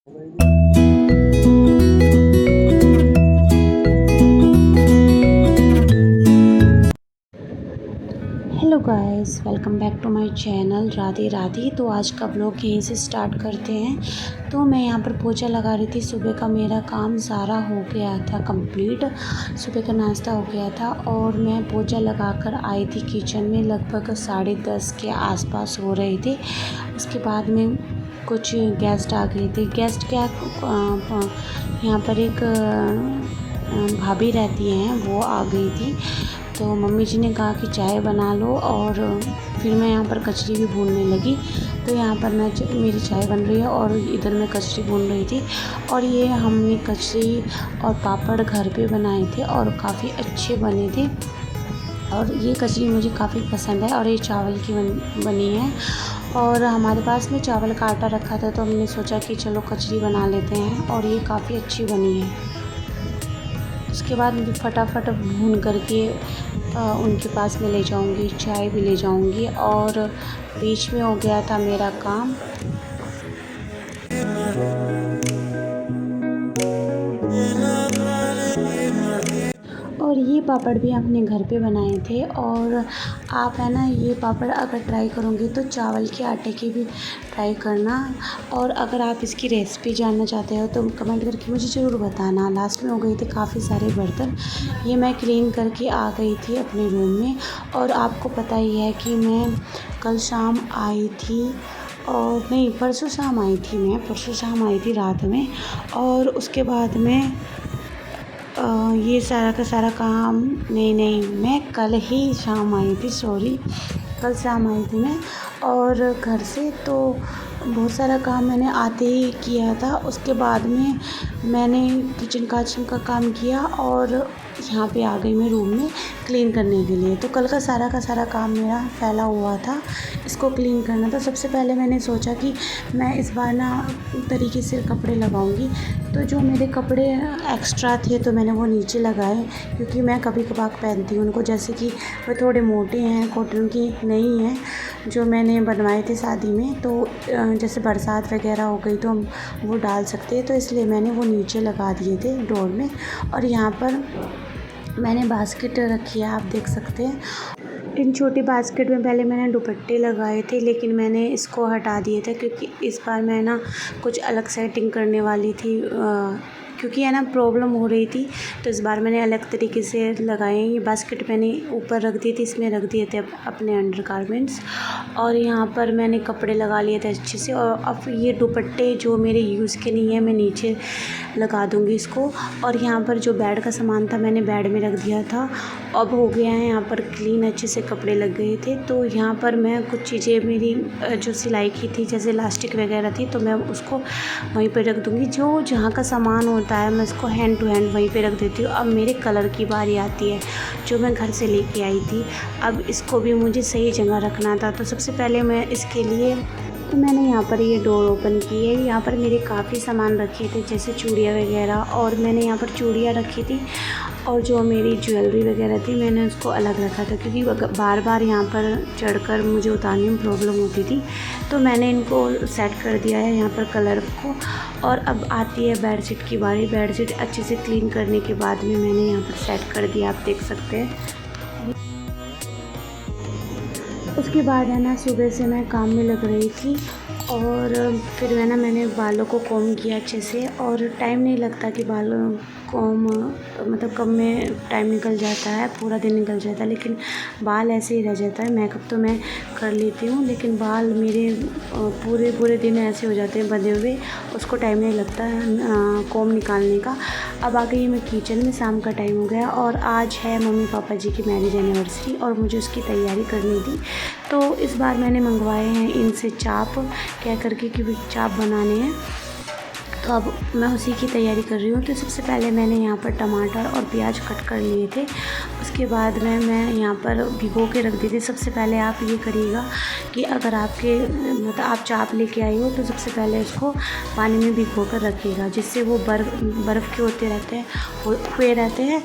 Hello guys, welcome back to my channel Radhe Radhe. तो आज का व्लॉग यहीं से स्टार्ट करते हैं। तो मैं यहाँ पर पोछा लगा रही थी। सुबह का मेरा काम सारा हो गया था कंप्लीट। सुबह का नाश्ता हो गया था और मैं पोछा लगाकर आई थी किचन में। लगभग 10:30 के आसपास हो रहे थे। उसके बाद में कुछ गेस्ट आ गए थे। गेस्ट क्या, यहाँ पर एक भाभी रहती हैं, वो आ गई थी। तो मम्मी जी ने कहा कि चाय बना लो, और फिर मैं यहाँ पर कचरी भी भूनने लगी। तो यहाँ पर मेरी चाय बन रही है और इधर मैं कचरी भून रही थी। और ये हमने कचरी और पापड़ घर पे बनाए थे और काफ़ी अच्छे बने थे। और ये कचरी मुझे काफ़ी पसंद है और ये चावल की बनी है। और हमारे पास में चावल का आटा रखा था, तो हमने सोचा कि चलो कचरी बना लेते हैं, और ये काफ़ी अच्छी बनी है। उसके बाद मुझे फटाफट भून करके उनके पास में ले जाऊंगी, चाय भी ले जाऊंगी। और बीच में हो गया था मेरा काम। और ये पापड़ भी हमने घर पे बनाए थे। और आप है ना, ये पापड़ अगर ट्राई करोगे तो चावल के आटे की भी ट्राई करना। और अगर आप इसकी रेसिपी जानना चाहते हो तो कमेंट करके मुझे ज़रूर बताना। लास्ट में हो गए थे काफ़ी सारे बर्तन। ये मैं क्लीन करके आ गई थी अपने रूम में। और आपको पता ही है कि मैं कल शाम आई थी, और नहीं, परसों शाम आई थी। मैं परसों शाम आई थी रात में। और उसके बाद में ये सारा का सारा काम, नहीं, मैं कल ही शाम आई थी, सॉरी, कल शाम आई थी मैं। और घर से तो बहुत सारा काम मैंने आते ही किया था। उसके बाद में मैंने किचन का काम किया और यहाँ पे आ गई मैं रूम में क्लीन करने के लिए। तो कल का सारा काम मेरा फैला हुआ था, इसको क्लीन करना था। सबसे पहले मैंने सोचा कि मैं इस बार ना तरीके से कपड़े लगाऊंगी। तो जो मेरे कपड़े एक्स्ट्रा थे तो मैंने वो नीचे लगाए, क्योंकि मैं कभी कभार पहनती हूँ उनको। जैसे कि वो थोड़े मोटे हैं, कॉटन की नहीं है, जो मैंने बनवाए थे शादी में। तो जैसे बरसात वगैरह हो गई तो हम वो डाल सकते हैं, तो इसलिए मैंने वो नीचे लगा दिए थे डोर में। और यहाँ पर मैंने बास्केट रखी है, आप देख सकते हैं। इन छोटी बास्केट में पहले मैंने दुपट्टे लगाए थे, लेकिन मैंने इसको हटा दिए थे, क्योंकि इस बार मैं ना कुछ अलग सेटिंग करने वाली थी। क्योंकि है ना प्रॉब्लम हो रही थी, तो इस बार मैंने अलग तरीके से लगाए हैं। ये बास्केट मैंने ऊपर रख दी थी, इसमें रख दिए थे अपने अंडर गारमेंट्स। और यहाँ पर मैंने कपड़े लगा लिए थे अच्छे से। और अब ये दुपट्टे जो मेरे यूज़ के नहीं है, मैं नीचे लगा दूँगी इसको। और यहाँ पर जो बेड का सामान था मैंने बेड में रख दिया था। अब हो गया है यहाँ पर क्लीन, अच्छे से कपड़े लग गए थे। तो यहाँ पर मैं कुछ चीज़ें मेरी जो सिलाई की थी, जैसे इलास्टिक वगैरह थी, तो मैं उसको वहीं पर रख दूँगी। जो जहाँ का सामान होता है मैं इसको हैंड टू हैंड वहीं पे रख देती हूँ। अब मेरे कलर की बारी आती है, जो मैं घर से लेके आई थी। अब इसको भी मुझे सही जगह रखना था। तो सबसे पहले मैं इसके लिए, तो मैंने यहाँ पर ये डोर ओपन की है। यहाँ पर मेरे काफ़ी सामान रखे थे, जैसे चूड़ियाँ वगैरह, और मैंने यहाँ पर चूड़ियाँ रखी थी। और जो मेरी ज्वेलरी वगैरह थी मैंने उसको अलग रखा था, क्योंकि बार बार यहाँ पर चढ़कर मुझे उतारने में प्रॉब्लम होती थी। तो मैंने इनको सेट कर दिया है यहाँ पर कलर को। और अब आती है बेडशीट की बारी। बेडशीट अच्छे से क्लीन करने के बाद में मैंने यहाँ पर सेट कर दिया, आप देख सकते हैं। उसके बाद है ना, सुबह से मैं काम में लग रही थी। और फिर है ना, मैंने बालों को कॉम किया अच्छे से। और टाइम नहीं लगता कि बालों कॉम, मतलब कम में टाइम निकल जाता है, पूरा दिन निकल जाता है, लेकिन बाल ऐसे ही रह जाता है। मेकअप तो मैं कर लेती हूँ, लेकिन बाल मेरे पूरे दिन ऐसे हो जाते हैं बंधे हुए, उसको टाइम नहीं लगता है कॉम निकालने का। अब आ गई मैं किचन में, शाम का टाइम हो गया और आज है मम्मी पापा जी की मैरिज एनिवर्सरी और मुझे उसकी तैयारी करनी थी। तो इस बार मैंने मंगवाए हैं इनसे चाप, क्या करके कि चाप बनाने हैं। तो अब मैं उसी की तैयारी कर रही हूँ। तो सबसे पहले मैंने यहाँ पर टमाटर और प्याज कट कर लिए थे। उसके बाद में मैं यहाँ पर भिगो के रख दी थी। सबसे पहले आप ये करिएगा कि अगर आपके मतलब आप चाप लेके आई हो तो सबसे पहले उसको पानी में भिगो कर रखिएगा, जिससे वो बर्फ़ के होते रहते हैं, हुए रहते हैं।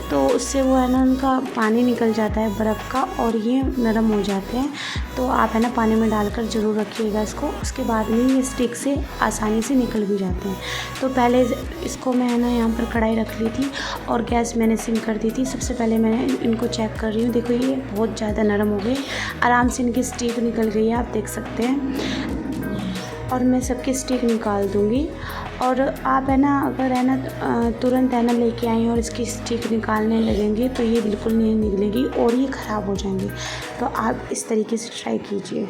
तो उससे वो है ना उनका पानी निकल जाता है बर्फ़ का और ये नरम हो जाते हैं। तो आप है ना पानी में डालकर ज़रूर रखिएगा इसको। उसके बाद में ये स्टिक से आसानी से निकल भी जाते हैं। तो पहले इसको मैं है ना यहाँ पर कढ़ाई रख ली थी और गैस मैंने सिम कर दी थी। सबसे पहले मैं इनको चेक कर रही हूँ। देखो ये बहुत ज़्यादा नरम हो गए, आराम से इनकी स्टिक निकल गई है, आप देख सकते हैं। और मैं सबकी स्टिक निकाल दूँगी। और आप है ना अगर है ना तुरंत है ना लेके आएँ और इसकी स्टिक निकालने लगेंगे तो ये बिल्कुल नहीं निकलेगी और ये ख़राब हो जाएंगे। तो आप इस तरीके से ट्राई कीजिए।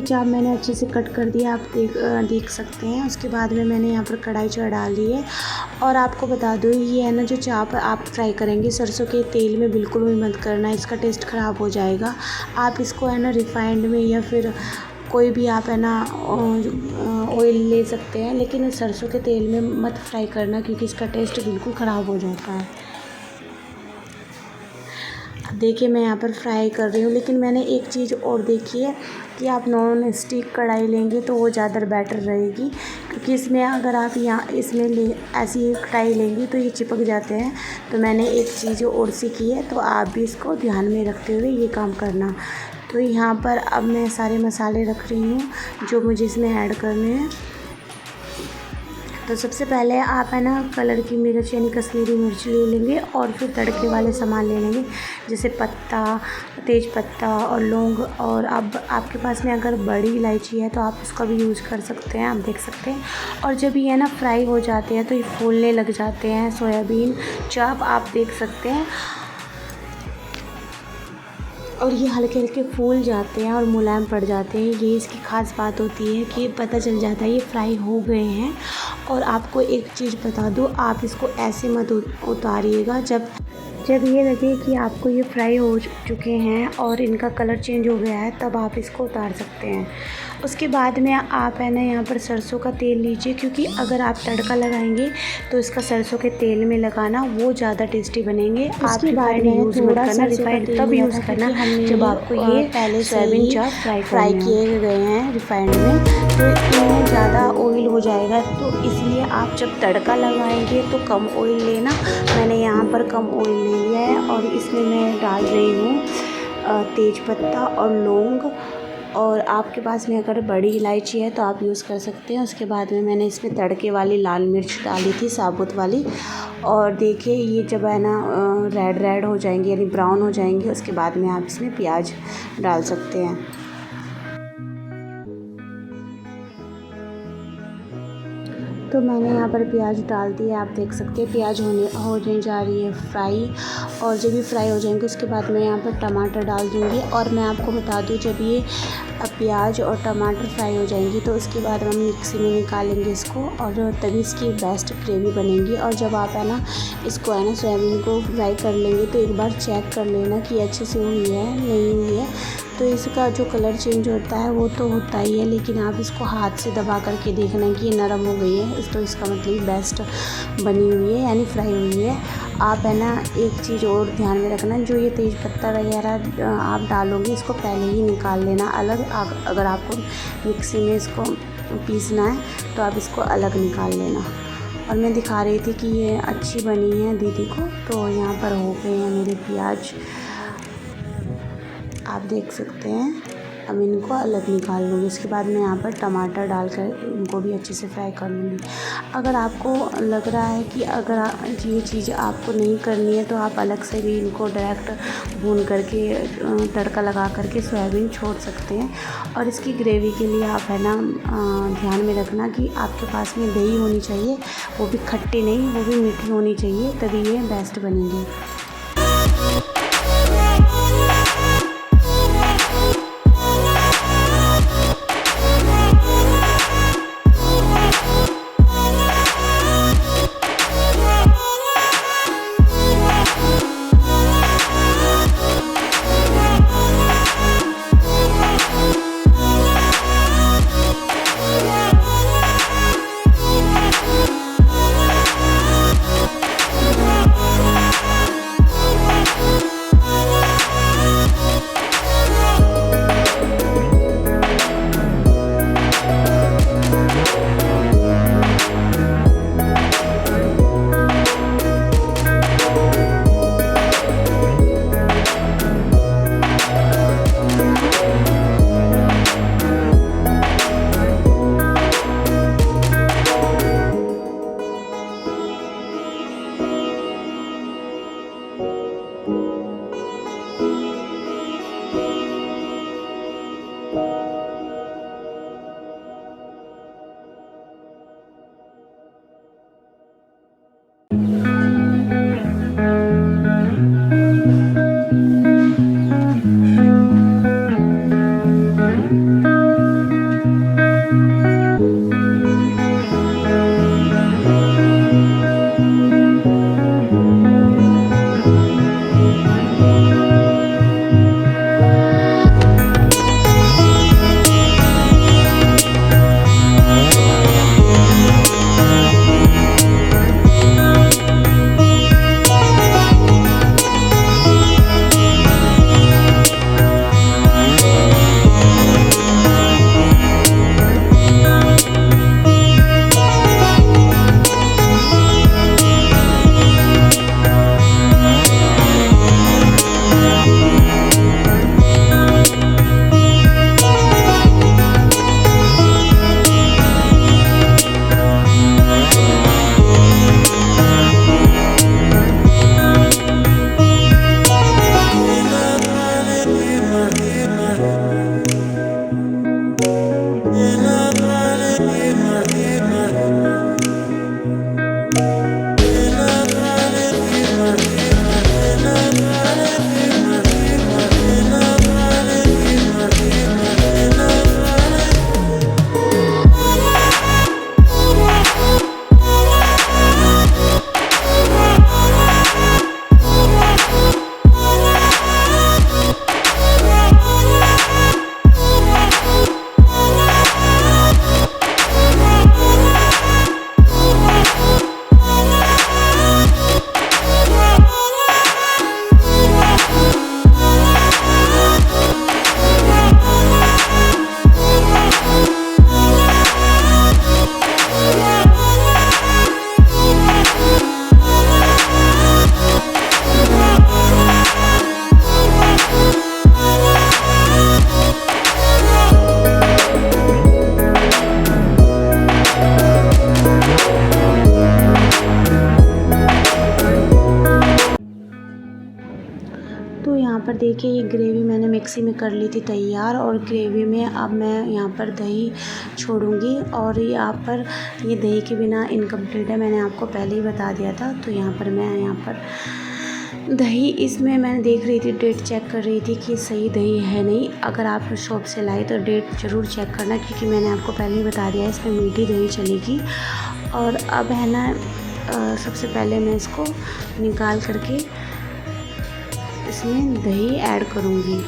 चाप मैंने अच्छे से कट कर दिया, आप देख सकते हैं। उसके बाद में मैंने यहाँ पर कढ़ाई चढ़ा ली है। और आपको बता दूँ ये है ना जो चाप आप फ्राई करेंगे सरसों के तेल में बिल्कुल भी मत करना, इसका टेस्ट ख़राब हो जाएगा। आप इसको है ना रिफाइंड में या फिर कोई भी आप है ना ऑयल ले सकते हैं, लेकिन सरसों के तेल में मत फ्राई करना क्योंकि इसका टेस्ट बिल्कुल ख़राब हो जाता है। देखिए मैं यहाँ पर फ्राई कर रही हूँ, लेकिन मैंने एक चीज़ और देखी है कि आप नॉन स्टिक कढ़ाई लेंगे तो वो ज़्यादा बेटर रहेगी, क्योंकि इसमें अगर आप यहाँ इसमें ऐसी कढ़ाई लेंगी तो ये चिपक जाते हैं। तो मैंने एक चीज़ और सीखी है, तो आप भी इसको ध्यान में रखते हुए ये काम करना। तो यहाँ पर अब मैं सारे मसाले रख रही हूँ जो मुझे इसमें ऐड करने हैं। तो सबसे पहले आप है ना कलर की मिर्च यानी कश्मीरी मिर्च ले लेंगे और फिर तड़के वाले सामान ले लेंगे, जैसे पत्ता, तेज पत्ता और लौंग। और अब आपके पास में अगर बड़ी इलायची है तो आप उसका भी यूज़ कर सकते हैं, आप देख सकते हैं। और जब ये ना फ्राई हो जाते हैं तो ये फूलने लग जाते हैं सोयाबीन चाप, आप देख सकते हैं। और ये हल्के हल्के फूल जाते हैं और मुलायम पड़ जाते हैं। ये इसकी ख़ास बात होती है कि पता चल जाता है ये फ्राई हो गए हैं। और आपको एक चीज़ बता दूँ, आप इसको ऐसे मत उतारिएगा, जब ये लगे कि आपको ये फ्राई हो चुके हैं और इनका कलर चेंज हो गया है, तब आप इसको उतार सकते हैं। उसके बाद में आप है ना यहाँ पर सरसों का तेल लीजिए, क्योंकि अगर आप तड़का लगाएंगे तो इसका सरसों के तेल में लगाना, वो ज़्यादा टेस्टी बनेंगे। आप रिफाइंड यूज़ मत करना, रिफाइंड तब यूज़ करना जब आपको ये पहले सोयाबीन चाप फ्राई किए गए हैं रिफाइंड में, तो इनमें ज़्यादा ऑयल हो जाएगा। तो इसलिए आप जब तड़का लगाएंगे तो कम ऑयल लेना। मैंने यहाँ पर कम ऑयल ले लिया है और इसमें मैं डाल रही हूँ तेज पत्ता और लौंग। और आपके पास में अगर बड़ी इलायची है तो आप यूज़ कर सकते हैं। उसके बाद में मैंने इसमें तड़के वाली लाल मिर्च डाली थी, साबुत वाली। और देखिए ये जब है ना रेड हो जाएंगे यानी ब्राउन हो जाएंगे, उसके बाद में आप इसमें प्याज डाल सकते हैं। तो मैंने यहाँ पर प्याज डाल दिया, आप देख सकते हैं प्याज होने जा रही है फ्राई। और जब ये फ्राई हो जाएंगे उसके बाद मैं यहाँ पर टमाटर डाल दूँगी। और मैं आपको बता दूँ, जब ये प्याज और टमाटर फ्राई हो जाएंगी तो उसके बाद हम मिक्सी में निकालेंगे इसको, और तभी इसकी बेस्ट ग्रेवी बनेगी। और जब आप है ना इसको है ना सोयाबीन को फ्राई कर लेंगे तो एक बार चेक कर लेना कि अच्छे से हुई है नहीं हुई है। तो इसका जो कलर चेंज होता है वो तो होता ही है, लेकिन आप इसको हाथ से दबा करके देखना कि ये नरम हो गई है, तो इसका मतलब बेस्ट बनी हुई है यानी फ्राई हुई है। आप है ना एक चीज़ और ध्यान में रखना, जो ये तेज पत्ता वगैरह आप डालोगे इसको पहले ही निकाल लेना अलग। अगर आपको मिक्सी में इसको पीसना है तो आप इसको अलग निकाल लेना। और मैं दिखा रही थी कि ये अच्छी बनी है दीदी को। तो यहाँ पर हो गए हैं मेरे प्याज, आप देख सकते हैं अब इनको अलग निकाल लूँगी। इसके बाद मैं यहाँ पर टमाटर डालकर इनको भी अच्छे से फ्राई कर लूँगी। अगर आपको लग रहा है कि अगर ये चीज़ आपको नहीं करनी है तो आप अलग से भी इनको डायरेक्ट भून करके तड़का लगा करके सोयाबीन छोड़ सकते हैं। और इसकी ग्रेवी के लिए आप है ना ध्यान में रखना कि आपके पास में दही होनी चाहिए, वो भी खट्टी नहीं, वो भी मीठी होनी चाहिए, तभी ये बेस्ट बनेंगी। तो यहाँ पर देखिए ये ग्रेवी मैंने मिक्सी में कर ली थी तैयार, और ग्रेवी में अब मैं यहाँ पर दही छोड़ूंगी। और यहाँ पर ये दही के बिना इनकम्प्लीट है, मैंने आपको पहले ही बता दिया था। तो यहाँ पर मैं दही इसमें मैंने देख रही थी, डेट चेक कर रही थी कि सही दही है नहीं। अगर आप शॉप से लाए तो डेट ज़रूर चेक करना, क्योंकि मैंने आपको पहले ही बता दिया है इसमें मीठी दही चलेगी। और अब है ना सबसे पहले मैं इसको निकाल करके इसमें दही ऐड करूँगी।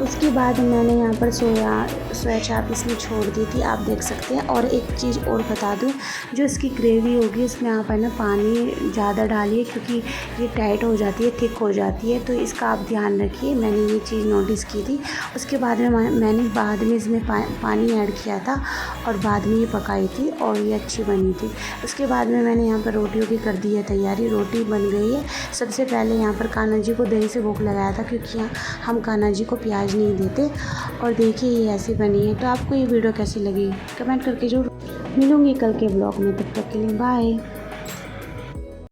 उसके बाद मैंने यहाँ पर सोया चाप इसमें छोड़ दी थी, आप देख सकते हैं। और एक चीज़ और बता दूँ, जो इसकी ग्रेवी होगी उसमें आप है ना पानी ज़्यादा डालिए, क्योंकि ये टाइट हो जाती है, थिक हो जाती है, तो इसका आप ध्यान रखिए। मैंने ये चीज़ नोटिस की थी। उसके बाद में मैंने बाद में इसमें पानी ऐड किया था और बाद में ये पकाई थी और ये अच्छी बनी थी। उसके बाद में मैंने यहाँ पर रोटियों की कर दी है तैयारी। रोटी बन गई है। सबसे पहले यहाँ पर कान्हा जी को दही से भोग लगाया था, क्योंकि यहाँ हम कान्हा जी को प्याज नहीं देते। और देखिए ये ऐसी बनी है। तो आपको ये वीडियो कैसी लगी कमेंट करके जरूर। मिलूंगी कल के ब्लॉग में, तब तक के लिए बाय।